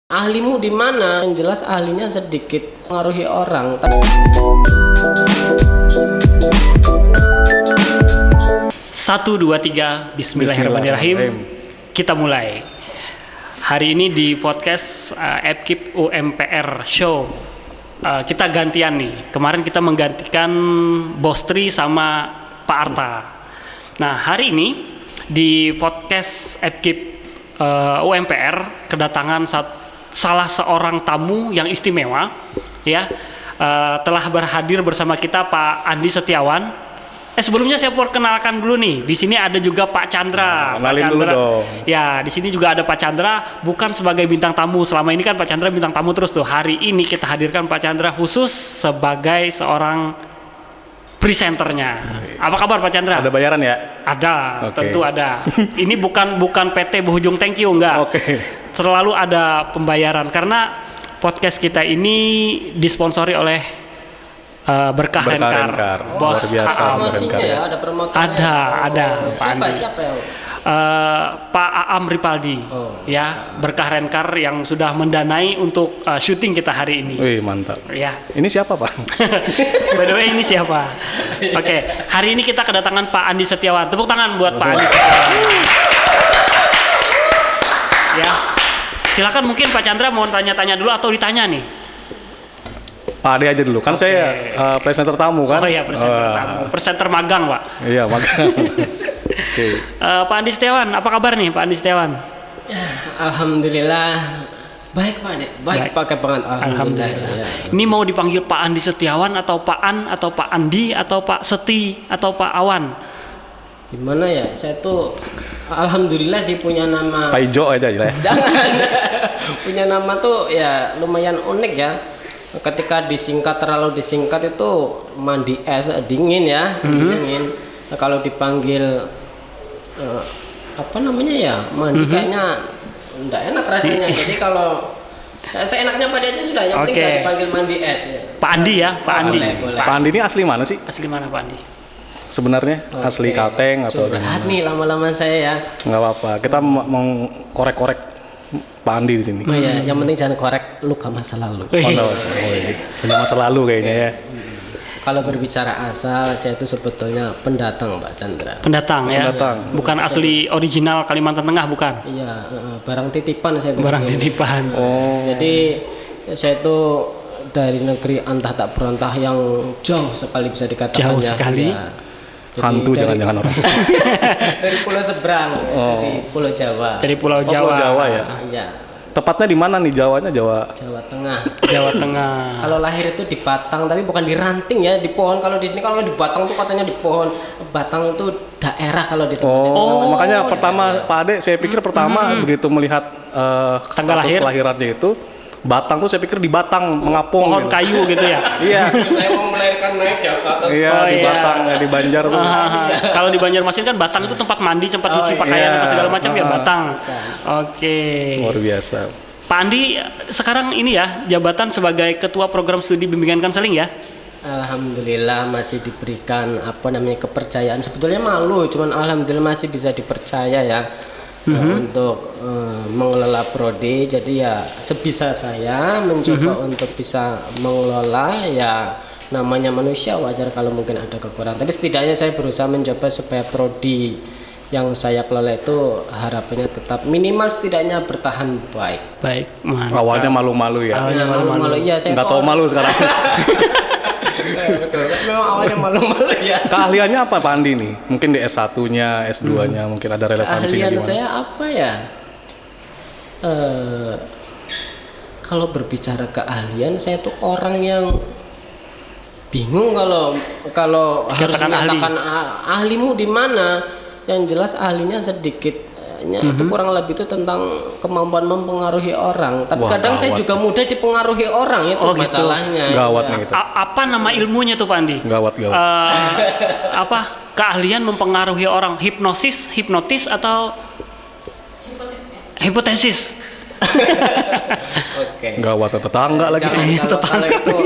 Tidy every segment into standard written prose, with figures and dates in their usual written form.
Ahlimu di mana? Yang jelas ahlinya sedikit mengaruhi orang. 1, 2, 3, Bismillahirrahmanirrahim. Kita mulai. Hari ini di podcast Epkip UMPR Show. Kita gantian nih. Kemarin kita menggantikan Bostri sama Pak Arta. Nah, hari ini di podcast Epkip UMPR kedatangan salah seorang tamu yang istimewa, ya. Telah berhadir bersama kita Pak Andi Setiawan. Sebelumnya saya perkenalkan dulu nih. Di sini ada juga Pak Chandra. Kenalin dulu dong. Ya, di sini juga ada Pak Chandra, bukan sebagai bintang tamu. Selama ini kan Pak Chandra bintang tamu terus tuh. Hari ini kita hadirkan Pak Chandra khusus sebagai seorang presenternya. Apa kabar Pak Chandra? Ada bayaran ya? Ada, tentu ada. Ini bukan PT Bohujung Thank You, enggak. Selalu ada pembayaran karena podcast kita ini disponsori oleh Berkah Rencar. Bos biasa Promosinya ya, ada promotornya. Ada Pak Andi. Siapa ya? Pak Aam Ripaldi, ya, Berkah Rencar yang sudah mendanai untuk syuting kita hari ini. Wih, mantap. Ya. Ini siapa, Pak? By the way, ini siapa? Oke, hari ini kita kedatangan Pak Andi Setiawan. Tepuk tangan buat Pak Andi Setiawan. Ya. Silakan, mungkin Pak Chandra mau tanya-tanya dulu atau ditanya nih? Pak Ade aja dulu. Kan saya presenter tamu kan? Oh iya, presenter tamu. Presenter magang, Pak. Iya, magang. Pak Andi Setiawan, apa kabar nih Pak Andi Setiawan? Ya, alhamdulillah. Baik Pak Ade. Baik pakai banget alhamdulillah. Ya. Ini mau dipanggil Pak Andi Setiawan atau Pak An atau Pak Andi atau Pak Seti atau Pak Awan? Gimana ya? Saya tuh alhamdulillah sih punya nama. Pak Ijo aja ya. Jangan. Punya nama tuh ya lumayan unik ya. Ketika terlalu disingkat itu mandi es dingin ya, dingin. Nah, kalau dipanggil apa namanya ya, mandi kayaknya enggak enak rasanya. Jadi kalau seenaknya Pak aja sudah, yang penting jangan dipanggil mandi es ya. Pak Andi ya, Pak Andi. Boleh. Pak Andi ini asli mana sih? Asli mana Pak Andi? Sebenarnya asli Kalteng atau Curhat nih lama-lama saya ya. Nggak apa-apa. Kita mau korek-korek Pak Andi di sini. Oh ya, yang penting jangan korek luka masa lalu. Oh, no. Punya masa lalu kayaknya ya. Kalau berbicara asal, saya itu sebetulnya pendatang, Pak Chandra. Pendatang ya. Pendatang. Bukan asli original Kalimantan Tengah, bukan. Iya, barang titipan saya itu. Barang titipan. Oh. Jadi saya itu dari negeri antah tak berantah yang jauh sekali bisa dikatakan. Jauh sekali. Ya. Jadi Hantu jangan-jangan orang. dari pulau seberang, dari Pulau Jawa. Dari Pulau Jawa. Pulau Jawa ya. Iya. Tepatnya di mana nih Jawanya? Jawa Tengah. Jawa Tengah. Kalau lahir itu di Batang, tapi bukan di ranting ya, di pohon. Kalau di sini kalau di Batang tuh katanya di pohon. Batang itu daerah kalau di tempat saya. Makanya pertama Pak Ade, saya pikir pertama begitu melihat tanggal status kelahirannya itu Batang tuh saya pikir di Batang mengapung. Pohon gitu. kayu gitu ya. Iya. Saya mau melahirkan naik ya ke atas. Iya, di Batang ya, di Banjar tuh. Kalau di Banjarmasin kan Batang itu tempat mandi, tempat cuci pakaian, tempat segala macam ya Batang. Oke. Luar biasa. Pak Andi sekarang ini ya jabatan sebagai Ketua Program Studi Bimbingan Konseling ya. Alhamdulillah masih diberikan kepercayaan. Sebetulnya malu, cuman alhamdulillah masih bisa dipercaya ya. Untuk mengelola prodi. Jadi ya sebisa saya mencoba untuk bisa mengelola, ya namanya manusia wajar kalau mungkin ada kekurangan, tapi setidaknya saya berusaha mencoba supaya prodi yang saya kelola itu harapannya tetap minimal setidaknya bertahan baik. Baik, mantap. Awalnya malu-malu ya. Awalnya malu-malu ya, saya nggak tahu malu sekarang. Betul, memang awalnya malu-malu ya. Keahliannya apa Pak Andi nih? Mungkin di S1-nya, S2-nya mungkin ada relevansinya Keahlian gimana? saya apa ya? Kalau berbicara keahlian, saya tuh orang yang bingung kalau harus menyatakan ahlimu di mana. Yang jelas ahlinya sedikit. Itu kurang lebih itu tentang kemampuan mempengaruhi orang. Tapi kadang saya juga mudah dipengaruhi orang, itu masalahnya. Gawat nih gitu. Apa nama ilmunya tuh Pak Andi? Gawat. Apa keahlian mempengaruhi orang? Hipnotis atau hipotesis? Oke. Gawat tetangga lagi. Kalau itu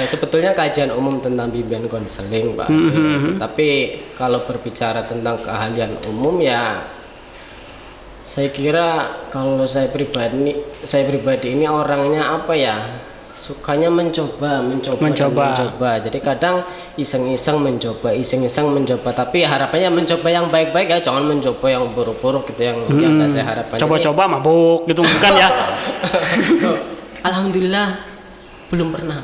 sebetulnya kajian umum tentang bimbingan konseling, Pak. Tapi kalau berbicara tentang keahlian umum ya Saya kira kalau saya pribadi ini orangnya apa ya? Sukanya mencoba. Jadi kadang iseng-iseng mencoba. Tapi harapannya mencoba yang baik-baik ya, jangan mencoba yang buruk-buruk gitu yang nggak saya harapkan. Coba-coba mabuk gitu bukan ya? Alhamdulillah belum pernah.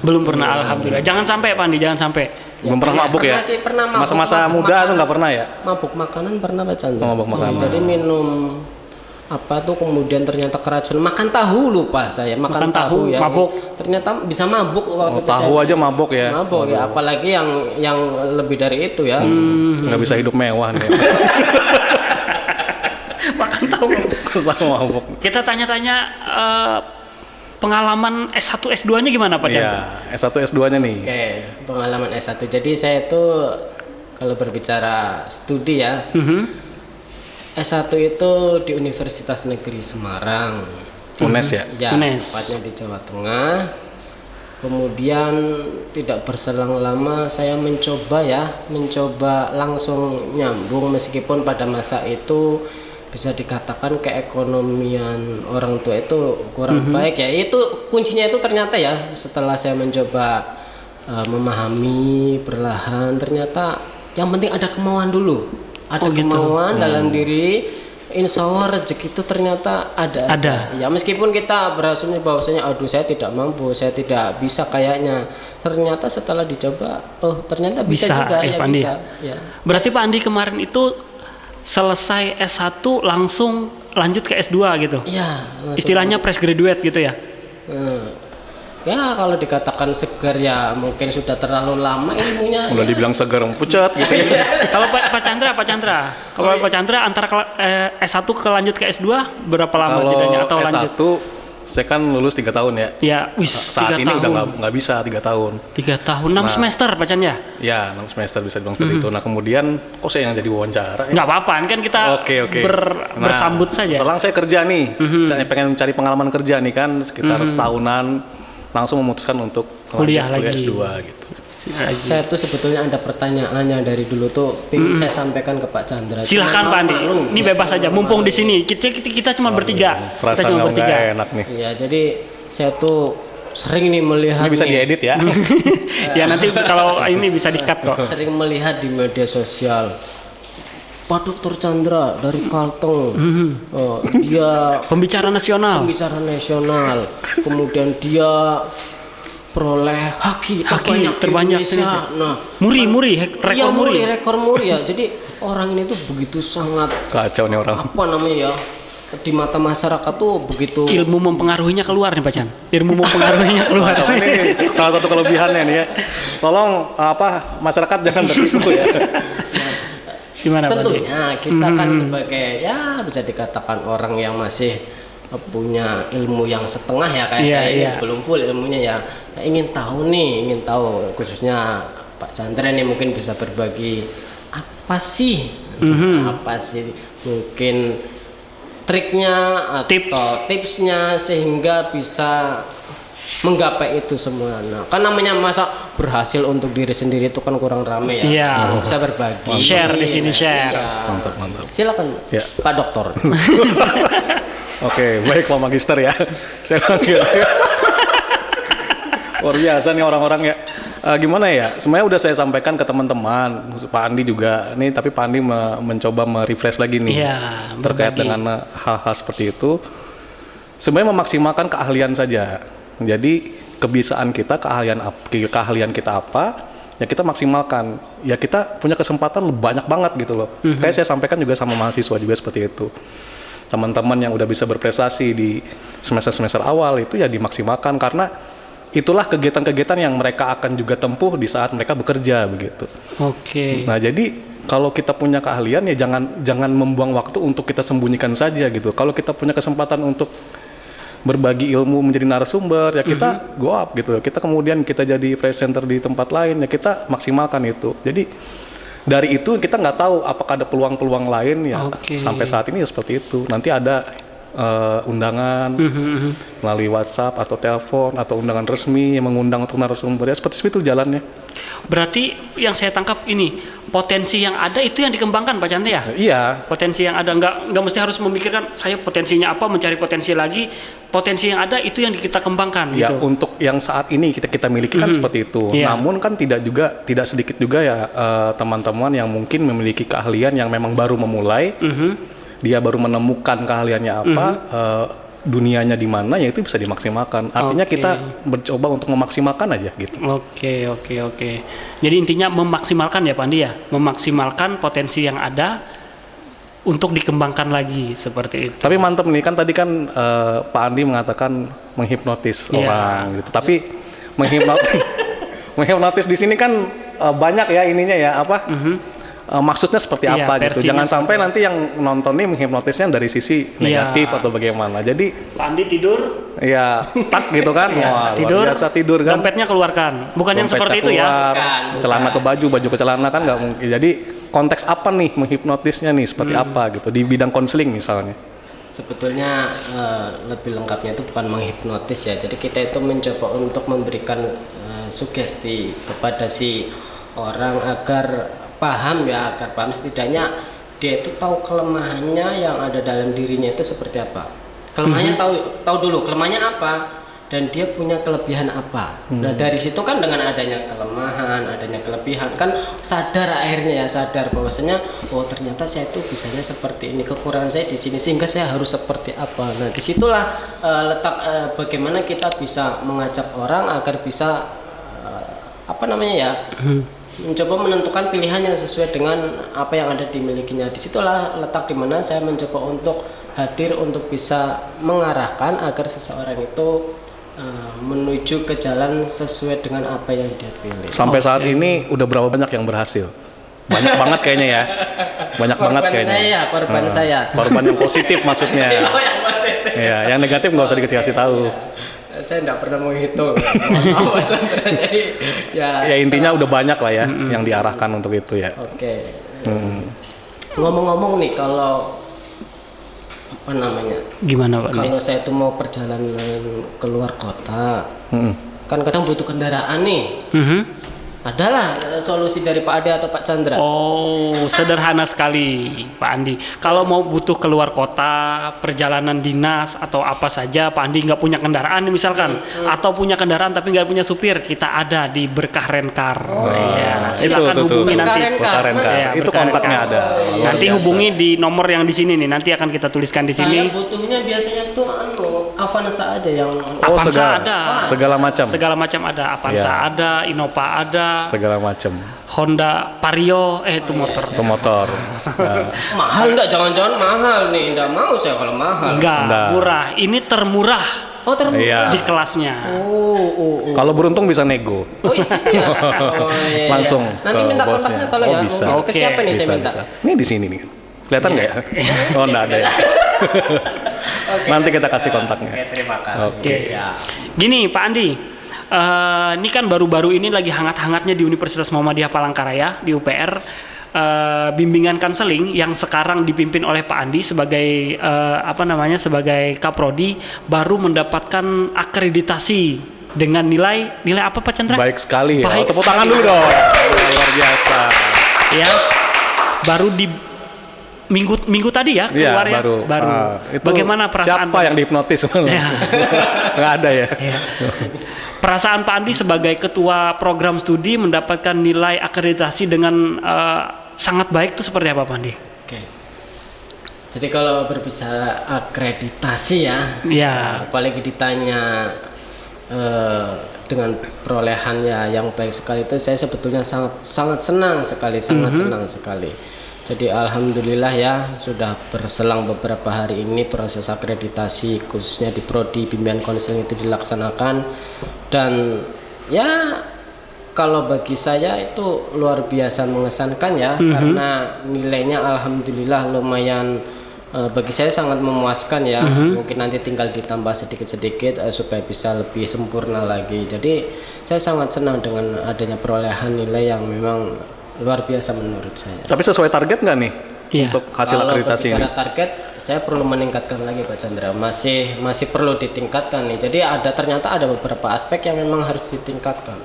Alhamdulillah. Jangan sampai Pak Andi, jangan sampai. Belum pernah mabuk ya? Sih, pernah mabuk. Masa-masa muda tuh nggak pernah ya? Mabuk makanan pernah Pak Chandra. Mabuk makanan. Jadi minum apa tuh kemudian ternyata keracunan, makan tahu lupa saya makan tahu ya, mabuk. Ternyata bisa mabuk waktu itu. Tahu aja mabuk ya? Mabuk ya, apalagi yang lebih dari itu ya. Nggak bisa hidup mewah nih. Makan tahu. Mabuk. Kita tanya-tanya pengalaman S1 S2-nya gimana Pak Chan? Iya, S1 S2-nya nih. Oke, pengalaman S1. Jadi saya itu kalau berbicara studi ya, S1 itu di Universitas Negeri Semarang. UNES ya? Ya, UNES. tepatnya di Jawa Tengah. Kemudian tidak berselang lama saya mencoba langsung nyambung, meskipun pada masa itu bisa dikatakan keekonomian orang tua itu kurang baik ya. Itu kuncinya itu ternyata ya, setelah saya mencoba memahami perlahan, ternyata yang penting ada kemauan dulu. Ada kemauan dalam diri, insya Allah rezeki itu ternyata ada. Ya meskipun kita berasumsi bahwasanya aduh saya tidak mampu, saya tidak bisa kayaknya. Ternyata setelah dicoba, oh ternyata bisa juga ya, bisa. Ya. Berarti Pak Andi kemarin itu selesai S1 langsung lanjut ke S2 gitu? Iya. Istilahnya fresh graduate gitu ya? Ya kalau dikatakan segar ya mungkin sudah terlalu lama ilmunya. Udah dibilang segar, pucat gitu ya. Kalau Pak Chandra, kalau Pak Chandra antara S1 ke lanjut ke S2 berapa lama jedanya atau S1, lanjut? saya kan lulus 3 tahun ya. Ya, Saat 3 ini tahun. udah nggak bisa 3 tahun. 3 tahun, 6 semester Pak Chan ya? Ya, 6 semester bisa dibilang seperti itu. Nah kemudian, kok saya yang jadi wawancara ya? Nggak apa-apa, kan kita Oke. bersambut saja. Selang saya kerja nih, saya pengen mencari pengalaman kerja nih kan, sekitar setahunan, langsung memutuskan untuk Kuliah lanjut lagi. S2 gitu. Saya tuh sebetulnya ada pertanyaannya dari dulu tuh ingin saya sampaikan ke Pak Chandra. Silahkan Pak Andi, ini bebas saja, mumpung di sini. Kita cuma bertiga. Perasaan nggak enak nih. Iya, jadi saya tuh sering nih melihat. Ini bisa diedit ya? Ya nanti kalau ini bisa di-cut kok. Sering melihat di media sosial. Pak Dr. Chandra dari Kalteng, dia Pembicara nasional. kemudian dia peroleh haki terbanyak di Indonesia. Nah, rekor muri ya. Jadi orang ini tuh begitu sangat Kacau nih orang. apa namanya ya, di mata masyarakat tuh begitu. Ilmu mempengaruhinya keluar nih Pak Chan. Ilmu mempengaruhinya keluar. Ini salah satu kelebihannya nih ya. Tolong masyarakat jangan tertipu ya. Gimana Pak Andi? Tentunya kita kan sebagai ya bisa dikatakan orang yang masih punya ilmu yang setengah ya kayak saya ini belum full ilmunya ya. Nah, ingin tahu khususnya Pak Chandra nih mungkin bisa berbagi apa sih mungkin triknya atau tipsnya sehingga bisa menggapai itu semua. Nah, kan namanya masa berhasil untuk diri sendiri itu kan kurang rame ya. Iya. Bisa berbagi. Share di sini share. Iya. Mantap. Silakan Ya. Pak Dokter. Oke, baik Pak Magister ya. Saya panggil. Luar biasa nih orang-orang ya. Gimana ya? Sebenarnya udah saya sampaikan ke teman-teman, Pak Andi juga. Nih, tapi Pak Andi mencoba merefresh lagi nih terkait dengan hal-hal seperti itu. Sebenarnya memaksimalkan keahlian saja. Jadi kebiasaan kita, keahlian kita apa, ya kita maksimalkan. Ya kita punya kesempatan banyak banget gitu loh. Kayak saya sampaikan juga sama mahasiswa juga seperti itu. Teman-teman yang udah bisa berprestasi di semester-semester awal itu ya dimaksimalkan karena itulah kegiatan-kegiatan yang mereka akan juga tempuh di saat mereka bekerja begitu. Oke. Nah, jadi kalau kita punya keahlian ya jangan membuang waktu untuk kita sembunyikan saja gitu. Kalau kita punya kesempatan untuk berbagi ilmu menjadi narasumber ya kita go up gitu. Kita kemudian kita jadi presenter di tempat lain ya kita maksimalkan itu. Jadi dari itu kita nggak tahu apakah ada peluang-peluang lain ya. Sampai saat ini ya seperti itu. Nanti ada undangan melalui WhatsApp atau telepon atau undangan resmi yang mengundang untuk narasumber ya seperti itu jalannya. Berarti yang saya tangkap ini potensi yang ada itu yang dikembangkan Pak Chandra ya? Iya. Potensi yang ada nggak mesti harus memikirkan saya potensinya apa, mencari potensi lagi. Potensi yang ada itu yang kita kembangkan. Ya, gitu. untuk yang saat ini kita miliki kan seperti itu. Iya. Namun kan tidak sedikit juga ya teman-teman yang mungkin memiliki keahlian yang memang baru memulai. Dia baru menemukan keahliannya apa, dunianya di mana, ya itu bisa dimaksimalkan. Artinya kita mencoba untuk memaksimalkan aja gitu. Oke. Jadi intinya memaksimalkan ya Pak Andi ya, memaksimalkan potensi yang ada untuk dikembangkan lagi seperti itu. Tapi mantep nih kan tadi kan Pak Andi mengatakan menghipnotis orang gitu. Tapi menghipnotis di sini kan banyak ya ininya ya apa? Maksudnya seperti apa gitu. Jangan sampai nanti yang nonton nih menghipnotisnya dari sisi negatif atau bagaimana. Jadi Pak Andi tidur, ya tak gitu kan. Wah, tidur, biasa tidur kan. dompetnya keluarkan. Bukan yang Dompetnya seperti itu ya. Bukan. Celana ke baju ke celana kan nggak mungkin. Jadi konteks apa nih menghipnotisnya nih seperti apa gitu di bidang konseling misalnya. Sebetulnya lebih lengkapnya itu bukan menghipnotis ya. Jadi kita itu mencoba untuk memberikan sugesti kepada si orang agar paham setidaknya dia itu tahu kelemahannya yang ada dalam dirinya itu seperti apa. Kelemahannya tahu dulu kelemahannya apa dan dia punya kelebihan apa. Nah dari situ kan dengan adanya kelemahan, adanya kelebihan kan sadar bahwasanya oh ternyata saya itu bisanya seperti ini, kekurangan saya di sini sehingga saya harus seperti apa. Nah disitulah letak bagaimana kita bisa mengajak orang agar bisa mencoba menentukan pilihan yang sesuai dengan apa yang ada dimilikinya. Disitulah letak dimana saya mencoba untuk hadir untuk bisa mengarahkan agar seseorang itu menuju ke jalan sesuai dengan apa yang dia pilih. Sampai saat ini udah berapa banyak yang berhasil? Banyak banget kayaknya ya. Banyak banget kayaknya. Korban saya. Korban yang positif maksudnya. Iya, yang negatif nggak usah dikasih tahu. Saya nggak pernah menghitung. Jadi ya intinya udah banyak lah ya yang diarahkan untuk itu ya. Oke. Ngomong-ngomong nih kalau gimana Pak? Kalau saya tuh mau perjalanan keluar kota, kan kadang butuh kendaraan nih. Adalah solusi dari Pak Ade atau Pak Chandra? Oh, sederhana sekali Pak Andi. Kalau mau butuh keluar kota, perjalanan dinas atau apa saja, Pak Andi nggak punya kendaraan misalkan, atau punya kendaraan tapi nggak punya supir, kita ada di Berkah Rencar. Silakan hubungi nanti. Itu kontaknya ada. Nanti hubungi di nomor yang di sini nih. Nanti akan kita tuliskan di sini. Saya butuhnya biasanya tuh Avanza aja yang. Avanza ada. Segala macam ada. Avanza ada, Innova ada. Segala macam. Honda Vario, itu motor. Itu motor. Mahal enggak? Jangan-jangan mahal nih. Enggak mau saya kalau mahal. Enggak, murah. Ini termurah. Oh, termurah. Di kelasnya. Kalau beruntung bisa nego. Iya. Langsung nanti ke minta bosnya. kontaknya tolong ya. Bisa. Ke siapa nih saya minta? Bisa. Ini di sini nih. Kelihatan nggak ya? Oh, enggak ada ya. Nanti kita kasih kontaknya. Oke, terima kasih. Gini Pak Andi. Ini kan baru-baru ini lagi hangat-hangatnya di Universitas Muhammadiyah Palangkaraya di UPR bimbingan konseling yang sekarang dipimpin oleh Pak Andi sebagai sebagai Kaprodi baru mendapatkan akreditasi dengan nilai apa Pak Chandra? Baik sekali ya. Baik Tepuk tangan dulu dong. Luar biasa. Ya. Baru di minggu tadi ya keluar ya. Baru. siapa Bagaimana perasaan yang dihipnotis? Nggak ada ya. Perasaan Pak Andi sebagai ketua program studi mendapatkan nilai akreditasi dengan sangat baik itu seperti apa Pak Andi? Oke. Jadi kalau berbicara akreditasi ya, apalagi ditanya dengan perolehannya yang baik sekali itu saya sebetulnya sangat senang sekali. Jadi alhamdulillah ya sudah berselang beberapa hari ini proses akreditasi khususnya di prodi bimbingan konseling itu dilaksanakan dan ya kalau bagi saya itu luar biasa mengesankan ya karena nilainya alhamdulillah lumayan bagi saya sangat memuaskan ya. Mungkin nanti tinggal ditambah sedikit-sedikit supaya bisa lebih sempurna lagi. Jadi saya sangat senang dengan adanya perolehan nilai yang memang luar biasa menurut saya. Tapi sesuai target nggak nih untuk hasil akreditasi ini? Kalau target, saya perlu meningkatkan lagi Pak Chandra. Masih perlu ditingkatkan nih. Jadi ternyata ada beberapa aspek yang memang harus ditingkatkan.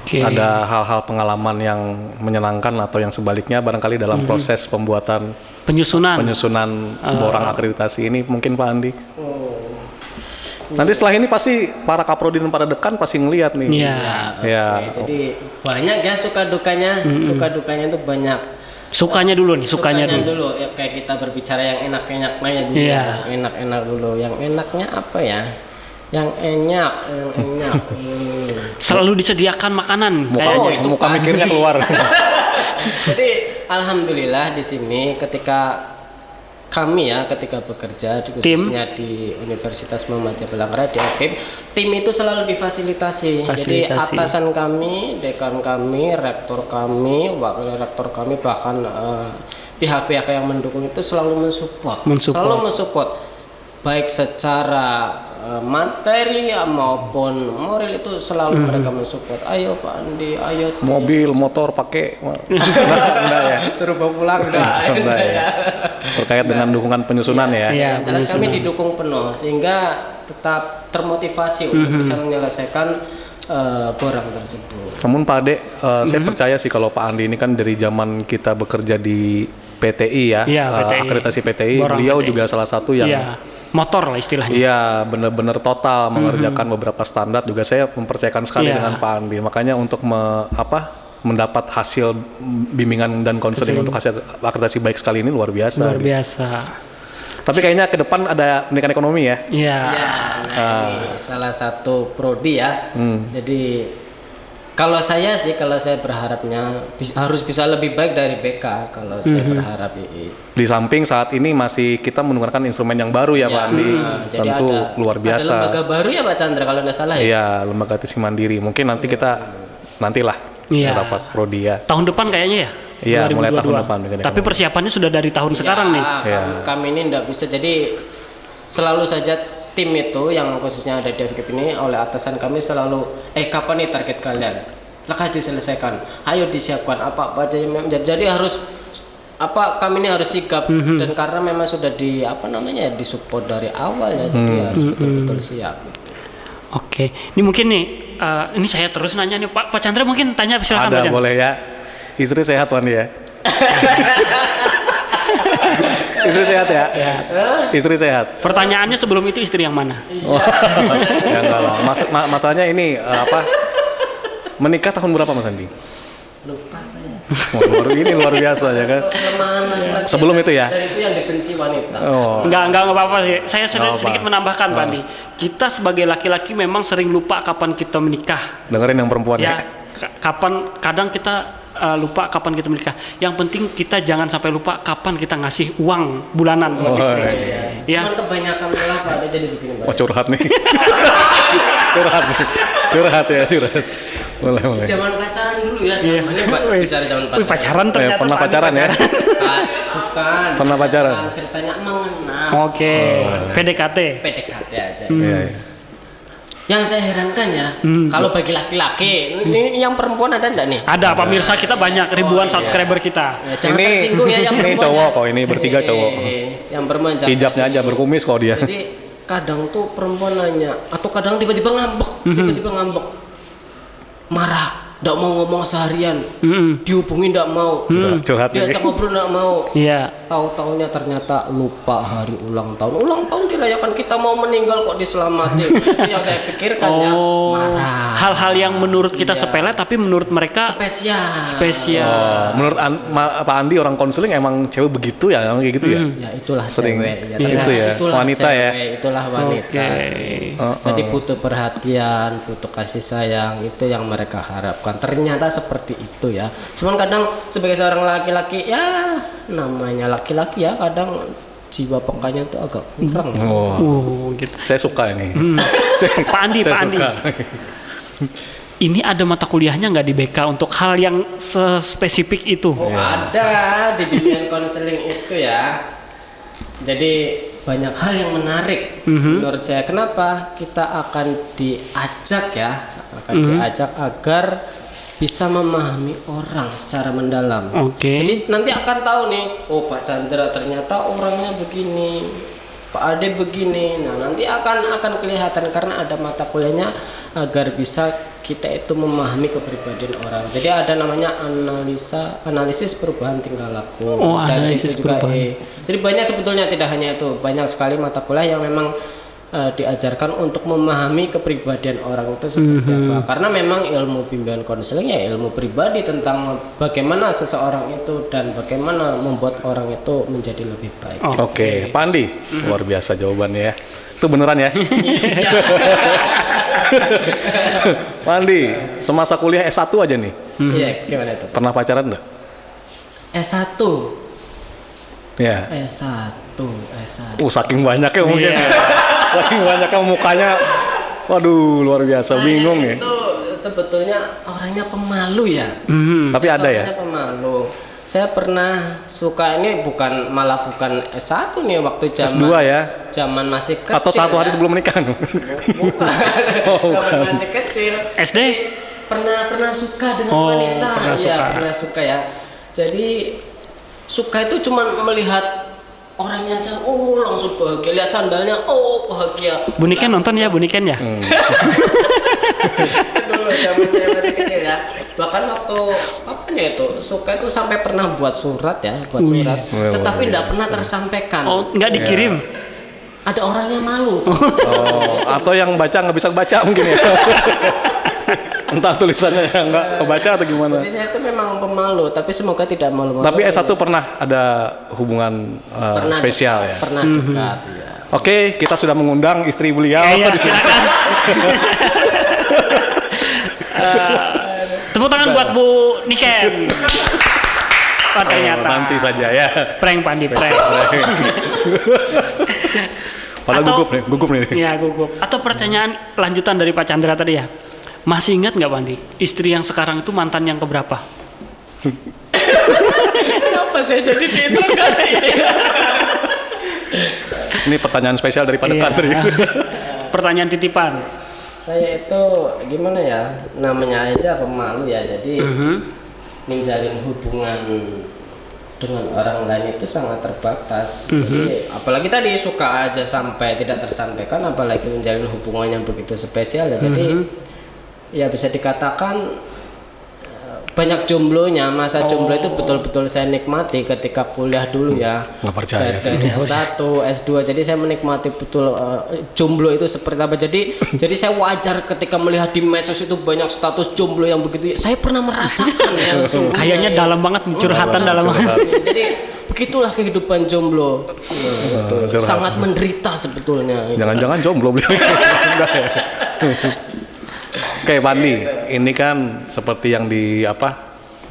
Ada hal-hal pengalaman yang menyenangkan atau yang sebaliknya barangkali dalam proses pembuatan penyusunan borang akreditasi ini mungkin Pak Andi. Nanti setelah ini pasti para kaprodi dan para dekan pasti ngelihat nih. Jadi banyak ya suka dukanya itu banyak. Sukanya dulu nih, sukanya dulu. Ya, kayak kita berbicara yang enak-enaknya dulu. Yang enak-enak dulu. Yang enaknya apa ya? Yang enak. Selalu disediakan makanan. Muka mikirnya keluar. Jadi alhamdulillah di sini ketika bekerja khususnya di Universitas Muhammadiyah Palangkaraya di AKIP, tim itu selalu difasilitasi. Jadi atasan kami, dekan kami, rektor kami, wakil rektor kami, bahkan pihak-pihak yang mendukung itu selalu mensupport baik secara materi maupun moral, itu selalu mereka mensupport. Ayo Pak Andi, ayo mobil motor pakai enggak ya, suruh bawa pulang enggak ya. Terkait dengan dukungan penyusunan ya. Jelas kami didukung penuh sehingga tetap termotivasi untuk bisa menyelesaikan borang tersebut. Namun Pak Ade, saya percaya sih kalau Pak Andi ini kan dari zaman kita bekerja di PTI akreditasi PTI, beliau juga salah satu yang motor lah istilahnya. Iya, benar-benar total mengerjakan beberapa standar. Juga saya mempercayakan sekali dengan Pak Andi. Makanya untuk mendapat hasil bimbingan dan konseling untuk hasil akreditasi baik sekali ini luar biasa. Tapi kayaknya ke depan ada pendidikan ekonomi ya. Ini salah satu prodi ya. Jadi kalau saya berharapnya harus bisa lebih baik dari BK kalau saya berharap. Di samping saat ini masih kita menggunakan instrumen yang baru ya Pak Andi. Tentu luar biasa. Ada lembaga baru ya Pak Chandra kalau nggak salah ya. Iya, lembaga testing mandiri. Mungkin nanti kita nantilah dapat prodi ya. Tahun depan kayaknya ya. Iya, mulai tahun depan. Tapi persiapannya sudah dari tahun sekarang nih. Kami ini nggak bisa, jadi selalu saja tim itu yang khususnya ada di FKIP ini oleh atasan kami selalu kapan nih target kalian, lekas diselesaikan, ayo disiapkan apa aja yang jadi harus kami ini harus sigap dan karena memang sudah disupport dari awal ya, jadi harus betul-betul siap gitu. Oke, ini mungkin nih ini saya terus nanya nih Pak Chandra, mungkin tanya silakan. Ada, boleh ya. Istri sehat Wandi ya. Istri sehat ya? Istri sehat. Pertanyaannya sebelum itu istri yang mana? Ya enggak lah. Masalahnya ini menikah tahun berapa Mas Andi? Lupa saya. Baru ini luar biasa ya kan. Sebelum itu ya. Dan itu yang dibenci wanita. Enggak apa-apa sih. Saya sedikit menambahkan Pak Andi. Kita sebagai laki-laki memang sering lupa kapan kita menikah. Dengerin yang perempuan ya. Kadang kita lupa kapan kita menikah. Yang penting kita jangan sampai lupa kapan kita ngasih uang bulanan buat istri. Cuman kebanyakan malah Pak ada jadi begini Pak. Curhat nih. curhat. Mulai. Zaman pacaran dulu ya, Pak. Bicara zaman pacaran. Pacaran ternyata. Pernah pacaran ya? Bukan. Pernah pacaran. Ceritanya mengenal. Oke. PDKT aja. Iya. Yang saya herankan ya, kalau bagi laki-laki, ini yang perempuan ada enggak nih? Ada, pemirsa kita banyak ribuan subscriber kita. Jangan tersinggung ya yang perempuan. Ini cowok kok, ini bertiga cowok. Yang perempuan jangan. Hijabnya aja berkumis kok dia. Jadi kadang tuh perempuan nanya, atau kadang tiba-tiba ngambek, marah. Nggak mau ngomong seharian, dihubungi nggak mau, diajak ngobrol nggak mau. Tahu-taunya ternyata lupa hari ulang tahun. Ulang tahun dirayakan, kita mau meninggal kok diselamatin. Itu yang saya pikirkan ya, marah. Hal-hal yang menurut kita sepele tapi menurut mereka spesial. Menurut Pak Andi orang konseling emang cewek begitu ya, emang kayak gitu ya? Ya itulah sering cewek. Itu ya, wanita ya. Itulah wanita. Jadi butuh perhatian, butuh kasih sayang, itu yang mereka harapkan. Ternyata seperti itu ya. Cuman kadang sebagai seorang laki-laki ya, namanya laki-laki ya, kadang jiwa pekanya itu agak kurang. Gitu. Saya suka ini. Pak Andi. Ini ada mata kuliahnya nggak di BK untuk hal yang spesifik itu? Ada di bimbingan konseling itu ya. Jadi banyak hal yang menarik menurut saya. Kenapa kita akan diajak agar bisa memahami orang secara mendalam. Jadi nanti akan tahu nih, Pak Chandra ternyata orangnya begini, Pak Ade begini. Nah, nanti akan kelihatan karena ada mata kuliahnya agar bisa kita itu memahami kepribadian orang. Jadi ada namanya analisis perubahan tingkah laku. Dan analisis situ juga perubahan. jadi banyak sebetulnya, tidak hanya itu, banyak sekali mata kuliah yang memang diajarkan untuk memahami kepribadian orang itu seperti apa. Karena memang ilmu bimbingan konseling ya ilmu pribadi tentang bagaimana seseorang itu dan bagaimana membuat orang itu menjadi lebih baik. Oke, Pak Andi, luar biasa jawabannya ya. Itu beneran ya? Pak Andi, semasa kuliah S1 aja nih. Iya, gimana itu? Pernah pacaran enggak? S1. Ya. S1. Saking banyaknya mungkin. Saking banyaknya mukanya. Waduh, luar biasa, bingung ya. Itu sebetulnya orangnya pemalu ya. Tapi ada ya? Orangnya pemalu. Saya pernah suka, ini bukan S1 nih, waktu S2 ya? Zaman masih kecil. Atau 1 hari ya. sebelum menikah? Bukan. Zaman masih kecil. SD? Pernah suka dengan wanita. Pernah suka ya. Jadi suka itu cuma melihat orangnya aja, langsung bahagia. Lihat sandalnya, bahagia. Buniken nonton ya, Buniken ya? Dulu zaman saya masih kecil ya. Bahkan waktu kapan ya itu suka itu sampai pernah buat surat ya, tetapi tidak pernah tersampaikan. Nggak dikirim? Ada orangnya malu. Atau yang baca nggak bisa baca mungkin ya. Entah tulisannya yang nggak kebaca atau gimana. Jadi saya itu memang pemalu, tapi semoga tidak malu-malu. Tapi S1 pernah ada hubungan spesial ya? Pernah dekat ya. Oke, kita sudah mengundang istri beliau di sini. Tepuk tangan buat Bu Niken. Ternyata. Nanti saja ya. Prank Pandi, prank. Padahal gugup nih. Iya, gugup. Atau pertanyaan lanjutan dari Pak Chandra tadi ya. Masih ingat nggak Pandi, istri yang sekarang itu mantan yang keberapa? Kenapa saya jadi diinterogasi? Ini pertanyaan spesial daripada tadi. Pertanyaan titipan. Saya itu gimana ya, namanya aja pemalu ya, jadi menjalin hubungan dengan orang lain itu sangat terbatas. Jadi apalagi tadi suka aja sampai tidak tersampaikan, apalagi menjalin hubungan yang begitu spesial ya. Jadi ya bisa dikatakan banyak jomblonya. Masa jomblo itu betul-betul saya nikmati ketika kuliah dulu ya. Nggak percaya dari S1, S2. Jadi saya menikmati betul jomblo itu seperti apa. Jadi saya wajar ketika melihat di medsos itu banyak status jomblo yang begitu. Saya pernah merasakan ya. Kayaknya dalam banget, curhatan dalam banget. Jadi begitulah kehidupan jomblo. Sangat menderita sebetulnya. Jangan-jangan jomblo beliau. Oke, Pandi, ini kan seperti yang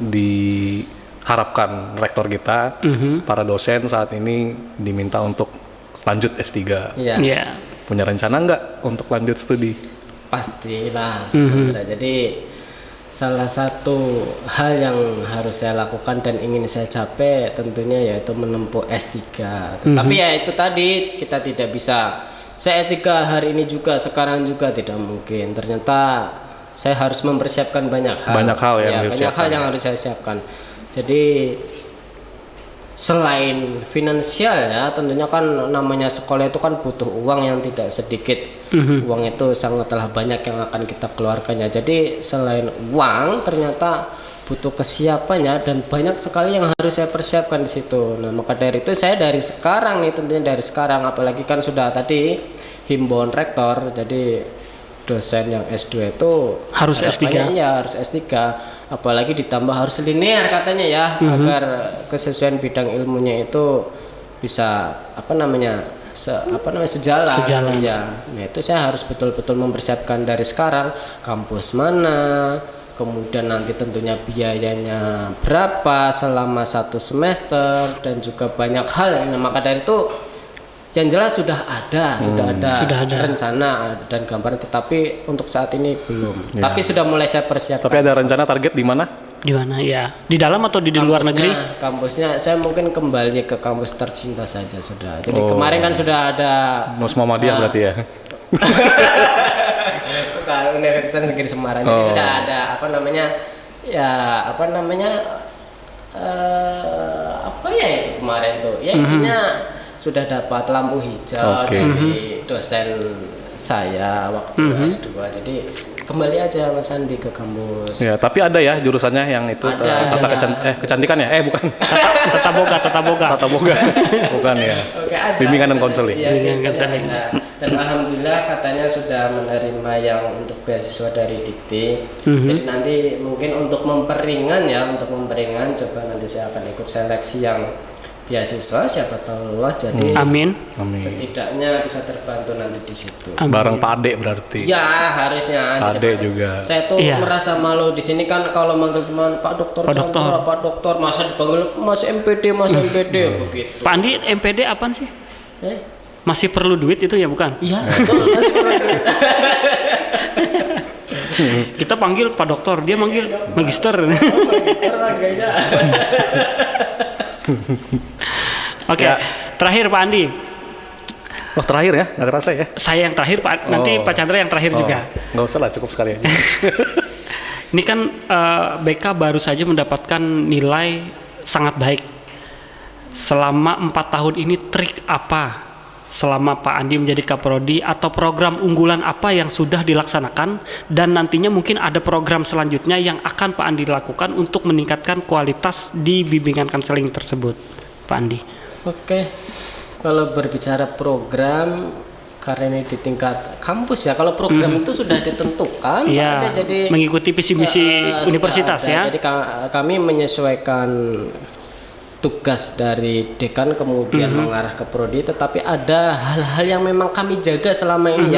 diharapkan rektor kita, para dosen saat ini diminta untuk lanjut S3. Iya. Punya rencana nggak untuk lanjut studi? Pastilah. Jadi salah satu hal yang harus saya lakukan dan ingin saya capai tentunya yaitu menempuh S3. Tapi ya itu tadi, kita tidak bisa. Saya S3 hari ini juga, sekarang juga tidak mungkin. Ternyata saya harus mempersiapkan banyak hal. Banyak hal yang harus saya siapkan. Jadi selain finansial ya, tentunya kan namanya sekolah itu kan butuh uang yang tidak sedikit. Uang itu sangatlah banyak yang akan kita keluarkannya. Jadi selain uang, ternyata butuh kesiapannya dan banyak sekali yang harus saya persiapkan di situ. Nah, maka dari itu saya dari sekarang nih, tentunya dari sekarang, apalagi kan sudah tadi himbauan rektor, jadi dosen yang S2 itu harus S3. Ya, harus S3. Apalagi ditambah harus linear katanya ya, agar kesesuaian bidang ilmunya itu bisa sejalan. Ya. Nah, itu saya harus betul-betul mempersiapkan dari sekarang kampus mana, kemudian nanti tentunya biayanya berapa selama 1 semester dan juga banyak hal. Nah, maka dari itu yang jelas sudah ada rencana dan gambaran, tetapi untuk saat ini belum. Tapi sudah mulai saya persiapkan. Tapi ada rencana target di mana? Di mana ya? Di dalam atau di luar negeri? Kampusnya saya mungkin kembali ke kampus tercinta saja sudah. Jadi kemarin kan sudah ada Nus Muhammadiyah berarti ya. Bukan, Universitas Negeri Semarang. Jadi sudah ada itu kemarin tuh. Ya intinya sudah dapat lampu hijau dari dosen saya waktu S2. Jadi kembali aja Mas Andi ke kampus. Ya, tapi ada ya jurusannya yang itu kecantikan ya? Bukan. Tata boga. Bukan ya. Oke, ada. Bimbingan dan konseling. Iya, dan alhamdulillah katanya sudah menerima yang untuk beasiswa dari Dikti. Jadi nanti mungkin untuk memperingan coba nanti saya akan ikut seleksi yang beasiswa, siapa tahu lolos, jadi Amin. Setidaknya bisa terbantu nanti di situ. Bareng Pak Ade berarti. Ya harusnya. Pak Ade juga. Saya tuh merasa malu di sini kan kalau manggil teman Pak Dokter Chandra, Pak Dokter, masa dipanggil Mas MPD begitu. Pak Andi MPD apaan sih? Masih perlu duit itu ya bukan? Iya, betul, masih perlu duit. Kita panggil Pak Dokter, dia manggil Magister. Magister harganya. Oke, terakhir Pak Andi. Oh terakhir ya, nggak kerasa ya? Saya yang terakhir Pak, nanti Pak Chandra yang terakhir juga. Nggak usah lah, cukup sekali aja. Ini kan BK baru saja mendapatkan nilai sangat baik. Selama 4 tahun ini trik apa selama Pak Andi menjadi Kaprodi atau program unggulan apa yang sudah dilaksanakan dan nantinya mungkin ada program selanjutnya yang akan Pak Andi lakukan untuk meningkatkan kualitas di bimbingan konseling tersebut, Pak Andi? Oke, kalau berbicara program karena ini di tingkat kampus ya, kalau program itu sudah ditentukan, ya, jadi mengikuti visi misi universitas ya. Jadi kami menyesuaikan tugas dari dekan kemudian mengarah ke prodi, tetapi ada hal-hal yang memang kami jaga selama ini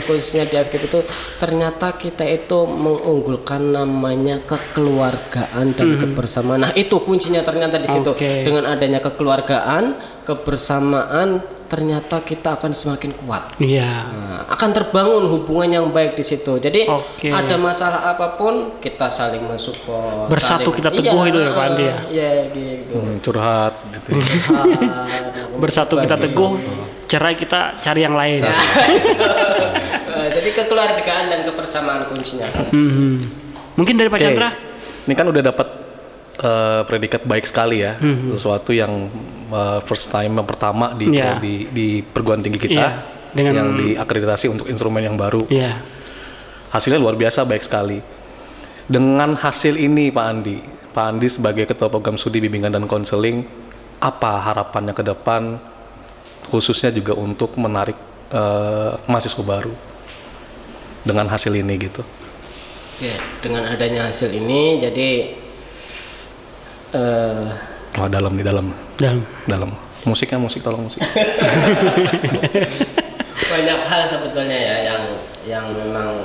khususnya di FKIP itu ternyata kita itu mengunggulkan namanya kekeluargaan dan kebersamaan. Nah itu kuncinya ternyata di situ. Dengan adanya kekeluargaan, kebersamaan, ternyata kita akan semakin kuat. Nah, akan terbangun hubungan yang baik di situ. Jadi ada masalah apapun kita saling mensupport. Bersatu kita teguh itu ya Pak Andi ya. Iya gitu. Curhat gitu. Bersatu kita teguh, cerai kita cari yang lain. Jadi kekeluargaan dan kebersamaan kuncinya. Mungkin dari Pak Chandra. Ini kan udah dapat predikat baik sekali ya, sesuatu yang first time yang pertama di perguruan tinggi kita yang diakreditasi untuk instrumen yang baru. Hasilnya luar biasa baik sekali. Dengan hasil ini Pak Andi sebagai Ketua Program Studi Bimbingan dan Konseling, apa harapannya ke depan, khususnya juga untuk menarik mahasiswa baru dengan hasil ini gitu? Oke, dengan adanya hasil ini jadi dalam musik tolong musik. Banyak hal sebetulnya ya yang memang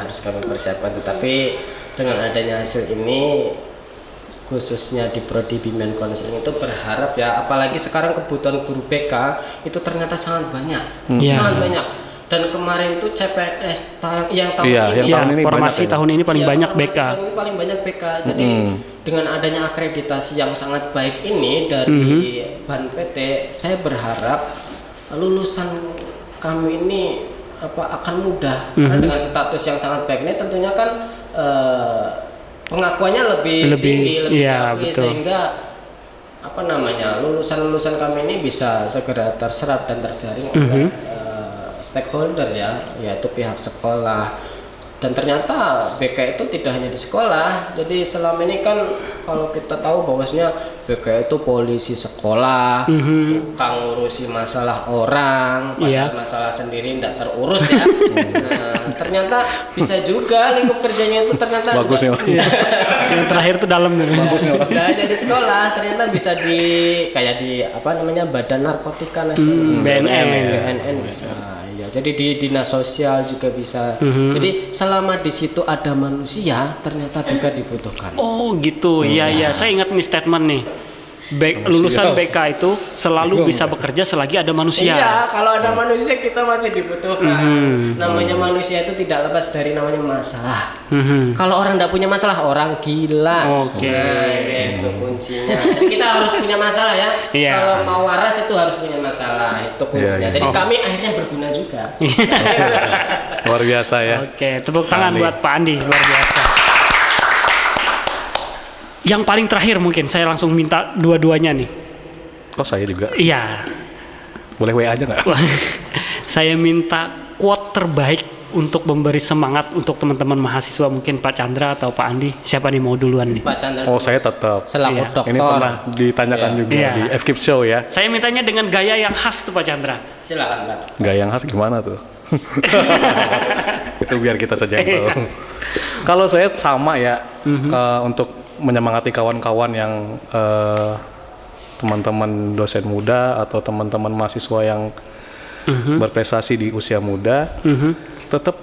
harus kami persiapkan, tetapi dengan adanya hasil ini khususnya di prodi bimbingan konseling itu berharap ya, apalagi sekarang kebutuhan guru BK itu ternyata sangat banyak. Sangat banyak. Dan kemarin itu CPNS yang tahun ini formasi tahun ini paling banyak BK. Paling banyak BK. Jadi dengan adanya akreditasi yang sangat baik ini dari BAN PT, saya berharap lulusan kami ini akan mudah karena dengan status yang sangat baik ini tentunya kan pengakuannya lebih tinggi, lebih tinggi, sehingga lulusan kami ini bisa segera terserap dan terjaring oleh stakeholder ya, yaitu pihak sekolah. Dan ternyata BK itu tidak hanya di sekolah. Jadi selama ini kan kalau kita tahu bahwasanya BK itu polisi sekolah, tukang ngurusi masalah orang, padahal masalah sendiri tidak terurus ya. Nah, ternyata bisa juga lingkup kerjanya itu ternyata bagus ya. Yang terakhir itu dalam bagusnya. Tidak hanya di sekolah, ternyata bisa di Badan Narkotika Nasional, BNN bisa. Ya, jadi di dinas sosial juga bisa. Jadi selama di situ ada manusia, ternyata BK dibutuhkan. Oh gitu, iya. Saya ingat nih statement nih. Lulusan BK itu selalu bisa bekerja selagi ada manusia. Iya, kalau ada manusia kita masih dibutuhkan. Namanya manusia itu tidak lepas dari namanya masalah. Kalau orang tidak punya masalah, orang gila. Nah, itu kuncinya. Jadi kita harus punya masalah ya. Kalau mau waras itu harus punya masalah, itu kuncinya. Jadi kami akhirnya berguna juga. Luar biasa ya. Tepuk tangan buat Pak Andi, luar biasa. Yang paling terakhir mungkin saya langsung minta dua-duanya nih. Kok saya juga? Iya. Boleh WA aja nggak? Saya minta quote terbaik untuk memberi semangat untuk teman-teman mahasiswa, mungkin Pak Chandra atau Pak Andi. Siapa nih mau duluan nih? Pak Chandra. Oh, saya tetap. Selaku Iya. dokter. Ini pernah ditanyakan juga Iya. di FKIP Show ya. Saya mintanya dengan gaya yang khas tuh Pak Chandra. Silakan Pak. Gaya yang khas gimana tuh? Itu biar kita saja yang tahu. Kalau saya sama ya, untuk menyemangati kawan-kawan yang teman-teman dosen muda atau teman-teman mahasiswa yang berprestasi di usia muda, tetap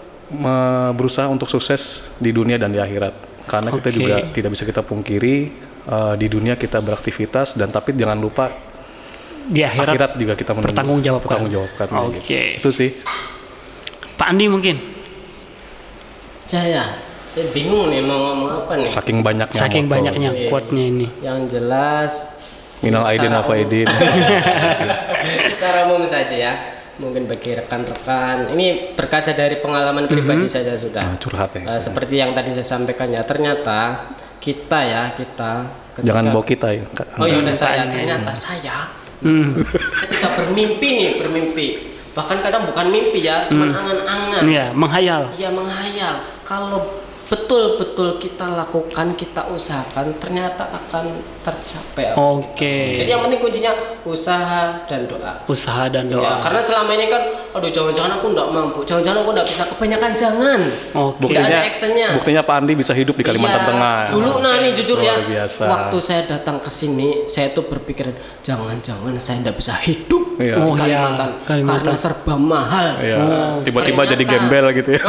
berusaha untuk sukses di dunia dan di akhirat. Karena kita juga tidak bisa kita pungkiri, di dunia kita beraktivitas, dan tapi jangan lupa Di akhirat juga kita bertanggungjawabkan. Gitu. Itu sih. Pak Andi mungkin. Saya bingung nih mau ngomong apa nih. Saking banyaknya moto. Quote-nya ini. Yang jelas Minal aidin wal faidin. secara umum saja ya. Mungkin bagi rekan-rekan, ini berkaca dari pengalaman pribadi saja sudah. Curhat ya. Seperti yang tadi saya sampaikan ya, ternyata kita Jangan bawa kita ya. Oh ya udah ternyata saya ketika bermimpi, bahkan kadang bukan mimpi ya, cuman angan-angan. Iya, menghayal. Iya, menghayal. Kalau betul-betul kita lakukan, kita usahakan, ternyata akan tercapai. Jadi yang penting kuncinya usaha dan doa. Usaha dan doa. Ya, karena selama ini kan, aduh jangan-jangan aku nggak mampu, jangan-jangan aku nggak bisa, kebanyakan jangan. Nggak ada actionnya. Buktinya Pak Andi bisa hidup di Kalimantan Tengah. Dulu nih jujur ya, biasa. waktu saya datang ke sini, saya tuh berpikiran jangan-jangan saya nggak bisa hidup di Kalimantan karena serba mahal. Tiba-tiba jadi gembel gitu ya.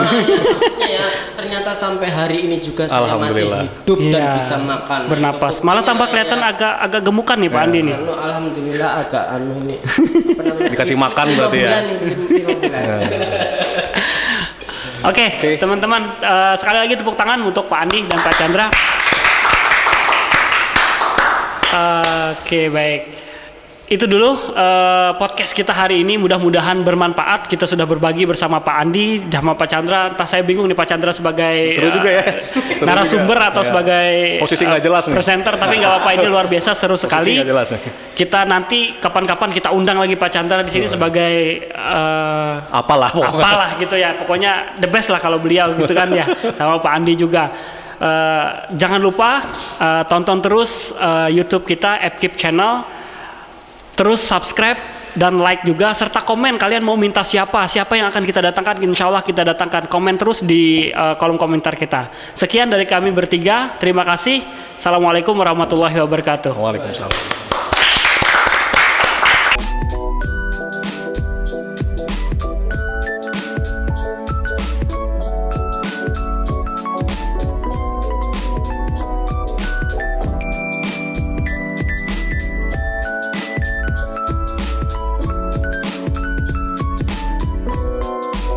Ternyata sampai hari ini juga saya masih hidup dan bisa makan, bernapas. Malah tambah kelihatan agak gemukan nih Pak Andi nih. Alhamdulillah agak ini. Dikasih makan berarti ya. Oke, teman-teman, sekali lagi tepuk tangan untuk Pak Andi dan Pak Chandra. Oke, baik. Itu dulu podcast kita hari ini, mudah-mudahan bermanfaat. Kita sudah berbagi bersama Pak Andi sama Pak Chandra. Entah saya bingung nih Pak Chandra sebagai seru juga ya. narasumber atau sebagai posisi nggak jelas nih. Presenter, tapi nggak apa-apa, ini luar biasa, seru sekali. Jelas, nih. Kita nanti kapan-kapan kita undang lagi Pak Chandra di sini sebagai apalah gitu ya. Pokoknya the best lah kalau beliau gitu kan ya. Sama Pak Andi juga. Jangan lupa tonton terus YouTube kita FKIP Channel. Terus subscribe dan like juga, serta komen kalian mau minta siapa yang akan kita datangkan. Insya Allah kita datangkan. Komen terus di kolom komentar kita. Sekian dari kami bertiga, terima kasih. Assalamualaikum warahmatullahi wabarakatuh. Waalaikumsalam.